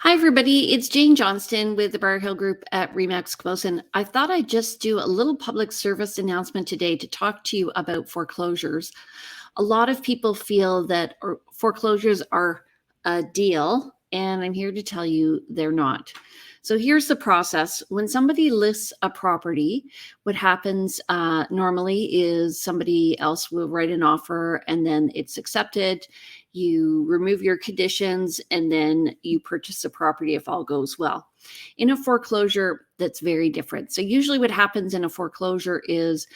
Hi, everybody. It's Jane Johnston with the Bar Hill Group at Remax Cabosen. I thought I'd just do a little public service announcement today to talk to you about foreclosures. A lot of people feel that foreclosures are a deal, and I'm here to tell you they're not. So here's the process. When somebody lists a property, what happens normally is somebody else will write an offer and then it's accepted. You remove your conditions and then you purchase the property if all goes well. In a foreclosure, that's very different. So usually what happens in a foreclosure is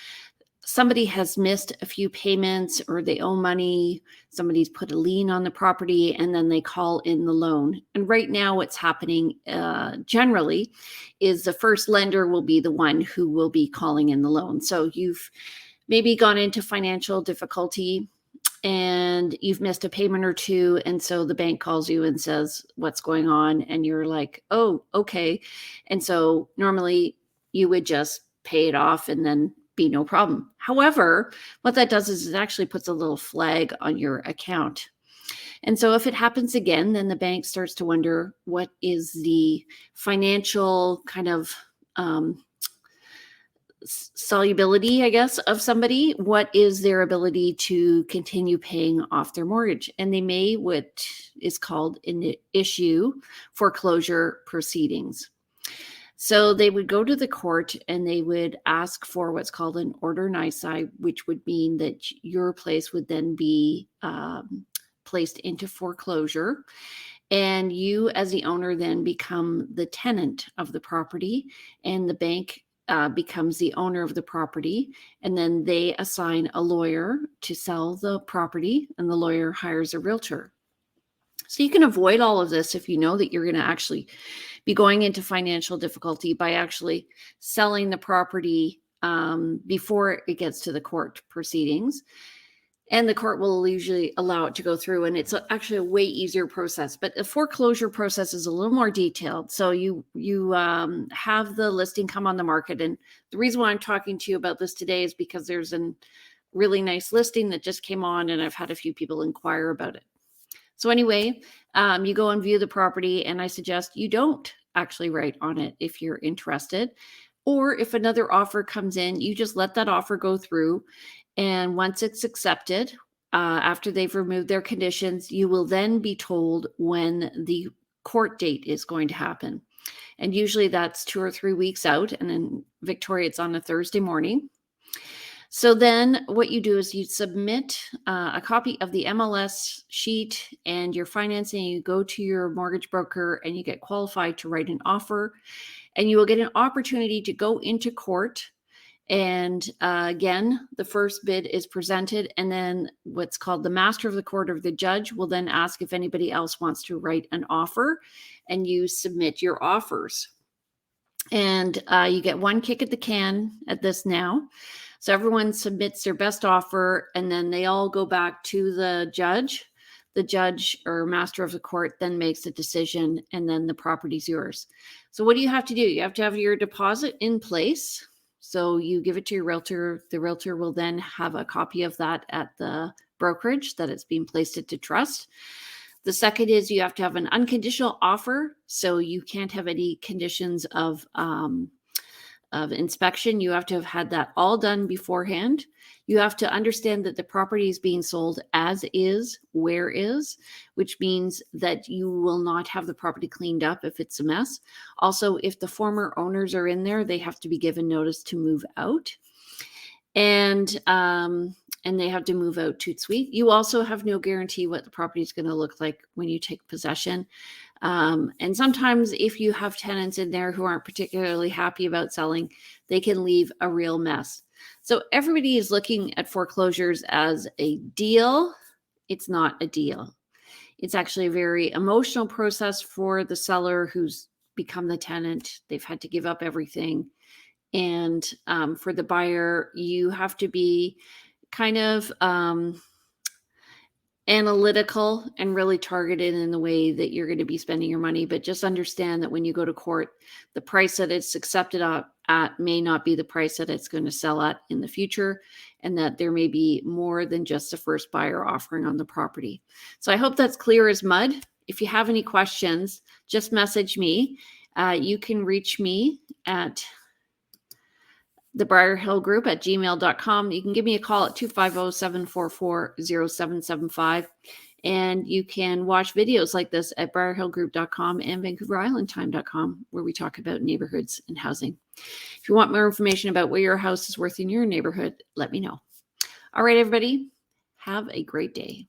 somebody has missed a few payments or they owe money, somebody's put a lien on the property, and then they call in the loan. And right now what's happening generally is the first lender will be the one who will be calling in the loan. So you've maybe gone into financial difficulty and you've missed a payment or two, and so the bank calls you and says, what's going on? And you're like, oh, okay. And so normally you would just pay it off and then be no problem. However, what that does is it actually puts a little flag on your account. And so if it happens again, then the bank starts to wonder, what is the financial kind of solubility, I guess, of somebody? What is their ability to continue paying off their mortgage? And they may, what is called an issue foreclosure proceedings. So they would go to the court and they would ask for what's called an order nisi, which would mean that your place would then be placed into foreclosure. And you, as the owner, then become the tenant of the property, and the bank becomes the owner of the property. And then they assign a lawyer to sell the property, and the lawyer hires a realtor. So you can avoid all of this if you know that you're going to actually be going into financial difficulty by actually selling the property before it gets to the court proceedings. And the court will usually allow it to go through, and it's actually a way easier process. But the foreclosure process is a little more detailed. So you have the listing come on the market, and the reason why I'm talking to you about this today is because there's a really nice listing that just came on, and I've had a few people inquire about it. So anyway, you go and view the property, and I suggest you don't actually write on it if you're interested. Or if another offer comes in, you just let that offer go through. And once it's accepted, after they've removed their conditions, you will then be told when the court date is going to happen. And usually that's 2 or 3 weeks out. And in Victoria, it's on a Thursday morning. So then what you do is you submit a copy of the MLS sheet and your financing. You go to your mortgage broker and you get qualified to write an offer, and you will get an opportunity to go into court. And again, the first bid is presented, and then what's called the master of the court or the judge will then ask if anybody else wants to write an offer, and you submit your offers. And you get one kick at the can at this now. So everyone submits their best offer, and then they all go back to the judge. The judge or master of the court then makes a decision, and then the property's yours. So what do you have to do? You have to have your deposit in place. So you give it to your realtor. The realtor will then have a copy of that at the brokerage that it's being placed into trust. The second is you have to have an unconditional offer. So you can't have any conditions of inspection. You have to have had that all done beforehand. You have to understand that the property is being sold as is, where is, which means that you will not have the property cleaned up if it's a mess. Also, if the former owners are in there, they have to be given notice to move out. And they have to move out tout de suite. You also have no guarantee what the property is going to look like when you take possession. And sometimes if you have tenants in there who aren't particularly happy about selling, they can leave a real mess. So everybody is looking at foreclosures as a deal. It's not a deal. It's actually a very emotional process for the seller who's become the tenant. They've had to give up everything. And for the buyer, you have to be kind of analytical and really targeted in the way that you're going to be spending your money. But just understand that when you go to court, the price that it's accepted at may not be the price that it's going to sell at in the future, and that there may be more than just the first buyer offering on the property. So I hope that's clear as mud. if you have any questions, just message me. You can reach me at the Briar Hill Group at gmail.com. You can give me a call at 250-744-0775. And you can watch videos like this at briarhillgroup.com and vancouverislandtime.com, where we talk about neighborhoods and housing. If you want more information about what your house is worth in your neighborhood, let me know. All right, everybody, have a great day.